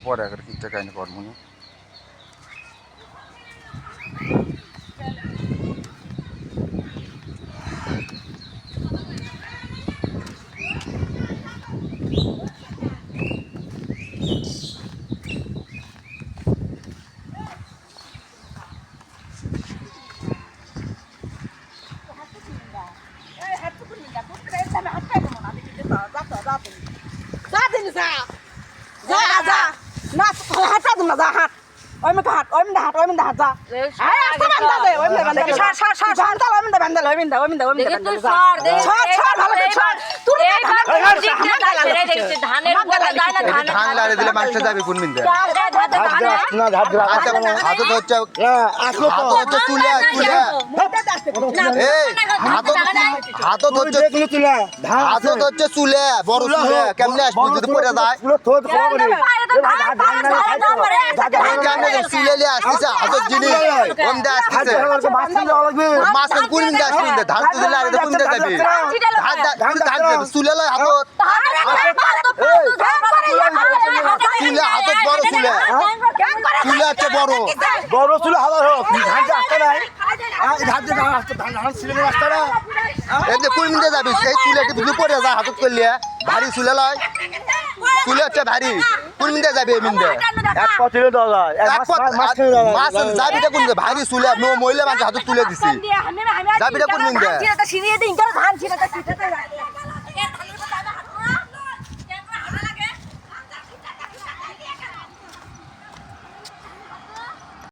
পরে আগে কিনতে কাহিনী করবো না চুলে বড় চুলে কেমনে আসবো যদি পড়ে যায় চুলে আসতেছে হাতের জিনিস কম দিয়ে আসতেছে মাছ কোন দিন আসবে ধান তো দিলে আর কোন দিন যাবে ধান যাবে চুলে লয় হাতত চুলে হাতত বড় চুলে চুলে আছে বড় বড় চুলে হাওয়ার হোক ধান আসতে নাই ধান ধান ছিল রাস্তা না এতে কোন দিন যাবে সেই চুলে যদি পড়ে যায় হাতত করলে ভারী চুলে লয় চুলে হচ্ছে ভারী কোন দিন যাবে এমিন্দে এক পথে দাদা মাছ যাবিটা কোন ভারী চুলে মহিলা মানুষ হাতত তুলে দিছি যাবিটা কোন দিন